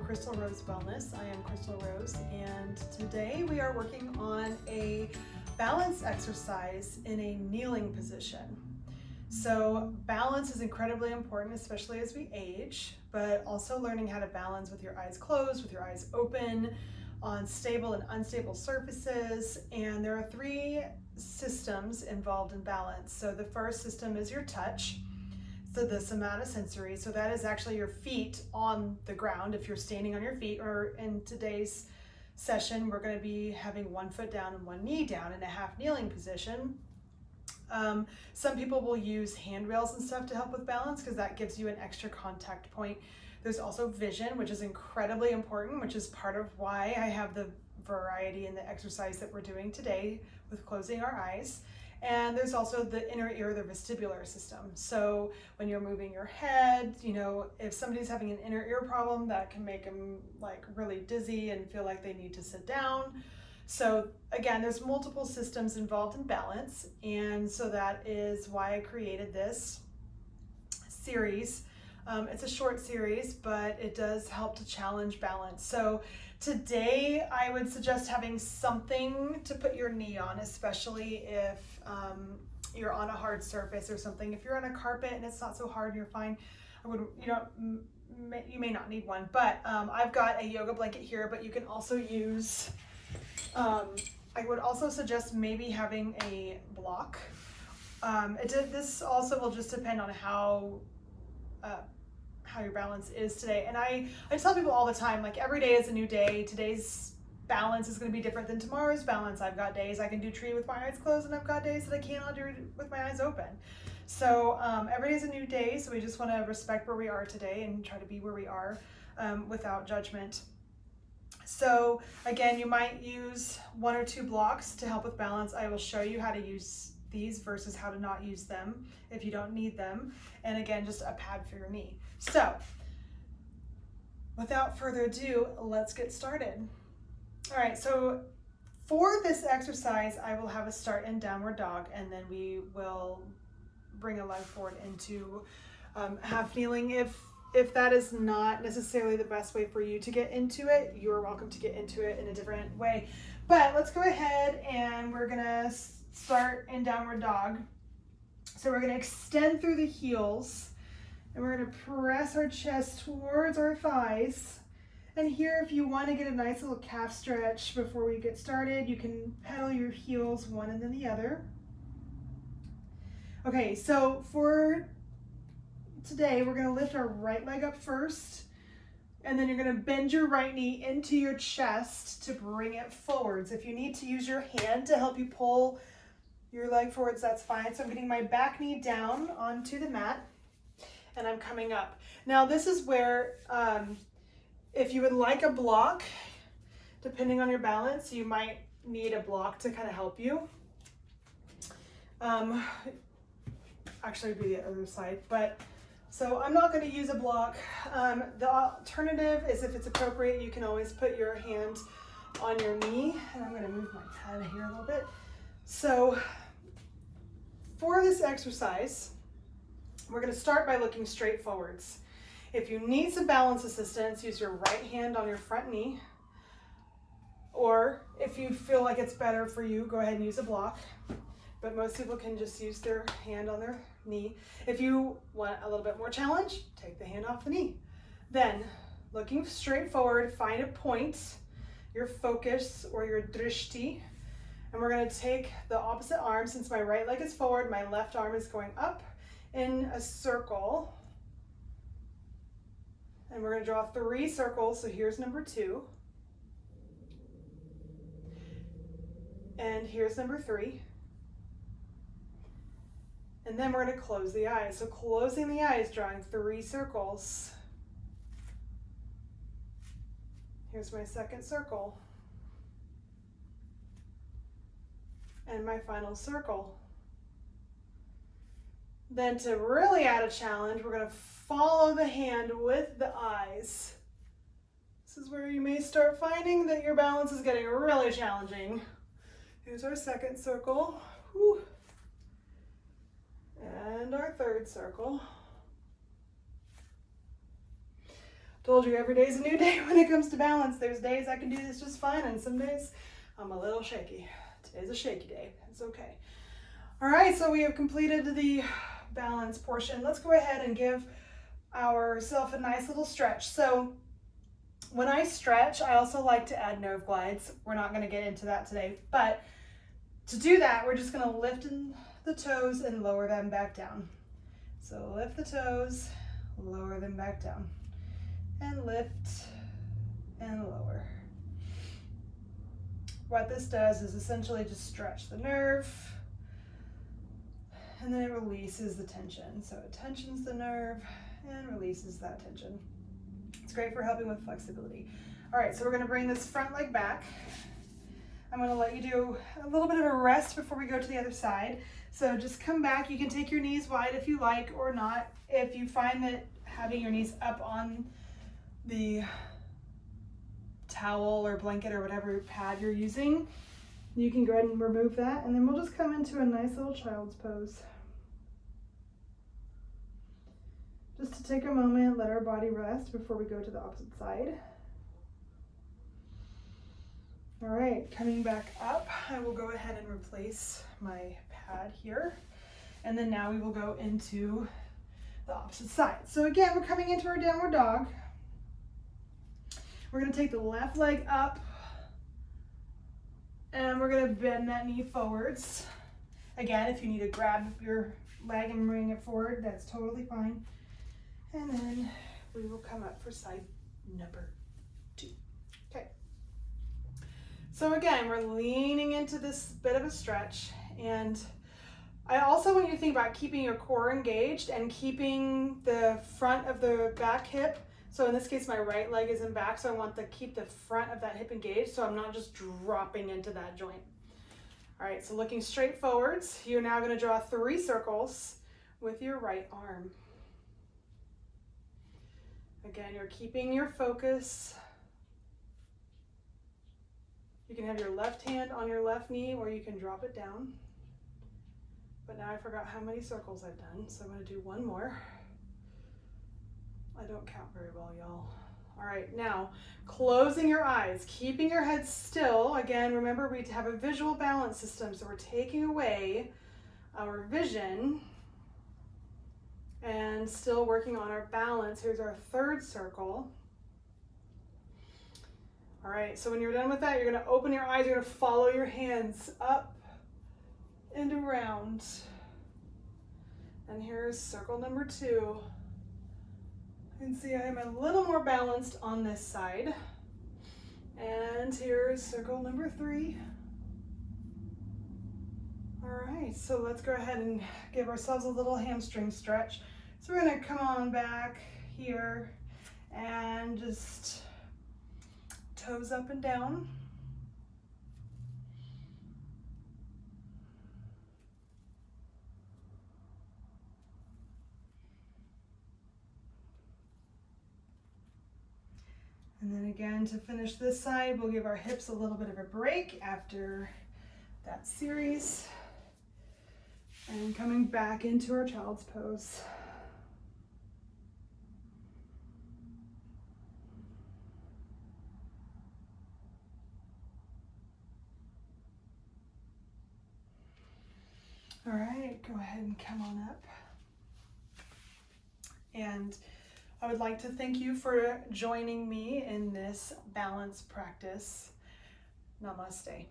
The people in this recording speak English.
Crystal Rose Wellness. I am Crystal Rose, and today we are working on a balance exercise in a kneeling position. So balance is incredibly important, especially as we age, but also learning how to balance with your eyes closed, with your eyes open, on stable and unstable surfaces. And there are three systems involved in balance. So the first system is your touch. So the somatosensory, so that is actually your feet on the ground if you're standing on your feet, or in today's session we're going to be having one foot down and one knee down in a half kneeling position. Some people will use handrails and stuff to help with balance because that gives you an extra contact point. There's also vision, which is incredibly important, which is part of why I have the variety in the exercise that we're doing today with closing our eyes. And there's also the inner ear, the vestibular system. So when you're moving your head, you know, if somebody's having an inner ear problem, that can make them like really dizzy and feel like they need to sit down. So again, there's multiple systems involved in balance. And so that is why I created this series. It's a short series, but it does help to challenge balance. So today I would suggest having something to put your knee on, especially if you're on a hard surface or something. If you're on a carpet and it's not so hard, you're fine. You may not need one, but I've got a yoga blanket here, but you can also use, I would also suggest maybe having a block. This also will just depend on how your balance is today. And I tell people all the time, like every day is a new day. Today's balance is going to be different than tomorrow's balance. I've got days I can do tree with my eyes closed, and I've got days that I cannot do with my eyes open. So every day is a new day. So we just want to respect where we are today and try to be where we are without judgment. So again, you might use one or two blocks to help with balance. I will show you how to use these versus how to not use them if you don't need them. And again, just a pad for your knee. So without further ado, let's get started. All right, so for this exercise, I will have us start in downward dog, and then we will bring a leg forward into half kneeling. If that is not necessarily the best way for you to get into it, you are welcome to get into it in a different way. But let's go ahead and we're gonna start in downward dog. So we're gonna extend through the heels, and we're gonna press our chest towards our thighs. And here, if you want to get a nice little calf stretch before we get started, you can pedal your heels one and then the other. Okay, so for today, we're gonna lift our right leg up first, and then you're gonna bend your right knee into your chest to bring it forwards. If you need to use your hand to help you pull your leg forwards, that's fine. So I'm getting my back knee down onto the mat, and I'm coming up. Now this is where, if you would like a block, depending on your balance, you might need a block to kind of help you. Actually it'd be the other side, but so I'm not going to use a block. The alternative is, if it's appropriate, you can always put your hand on your knee, and I'm going to move my pad here a little bit. So for this exercise, we're going to start by looking straight forwards. If you need some balance assistance, use your right hand on your front knee, or if you feel like it's better for you, go ahead and use a block. But most people can just use their hand on their knee. If you want a little bit more challenge, take the hand off the knee. Then, looking straight forward, find a point, your focus or your drishti, and we're going to take the opposite arm. Since my right leg is forward, my left arm is going up in a circle. And we're going to draw 3 circles. So here's number 2. And here's number 3. And then we're going to close the eyes. So closing the eyes, drawing 3 circles. Here's my second circle. And my final circle. Then to really add a challenge, we're going to follow the hand with the eyes. This is where you may start finding that your balance is getting really challenging. Here's our second circle. Whew. And our third circle. Told you every day's a new day when it comes to balance. There's days I can do this just fine, and some days I'm a little shaky. Today's a shaky day. It's okay. All right, so we have completed the balance portion. Let's go ahead and give ourselves a nice little stretch. So when I stretch, I also like to add nerve glides. We're not going to get into that today, but to do that, we're just going to lift in the toes and lower them back down. So lift the toes, lower them back down, and lift and lower. What this does is essentially just stretch the nerve, and then it releases the tension. So it tensions the nerve and releases that tension. It's great for helping with flexibility. All right, so we're gonna bring this front leg back. I'm gonna let you do a little bit of a rest before we go to the other side. So just come back. You can take your knees wide if you like or not. If you find that having your knees up on the towel or blanket or whatever pad you're using, you can go ahead and remove that, and then we'll just come into a nice little child's pose. Just to take a moment, let our body rest before we go to the opposite side. All right, coming back up, I will go ahead and replace my pad here. And then now we will go into the opposite side. So again, we're coming into our downward dog. We're gonna take the left leg up and we're gonna bend that knee forwards. Again, if you need to grab your leg and bring it forward, that's totally fine. And then we will come up for side number 2. Okay. So again, we're leaning into this bit of a stretch, and I also want you to think about keeping your core engaged and keeping the front of the back hip. So in this case, my right leg is in back, so I want to keep the front of that hip engaged so I'm not just dropping into that joint. All right, so looking straight forwards, you're now going to draw 3 circles with your right arm. Again, you're keeping your focus. You can have your left hand on your left knee or you can drop it down. But now I forgot how many circles I've done, so I'm going to do one more. I don't count very well, y'all. All right, now closing your eyes, keeping your head still. Again, remember we have a visual balance system, so we're taking away our vision and still working on our balance. Here's our 3rd circle. All right, so when you're done with that, you're gonna open your eyes, you're gonna follow your hands up and around. And here's circle number 2. You can see I'm a little more balanced on this side. And here's circle number 3. All right, so let's go ahead and give ourselves a little hamstring stretch. So we're gonna come on back here and just toes up and down. And then again, to finish this side, we'll give our hips a little bit of a break after that series. And coming back into our child's pose. All right, go ahead and come on up. And I would like to thank you for joining me in this balance practice. Namaste.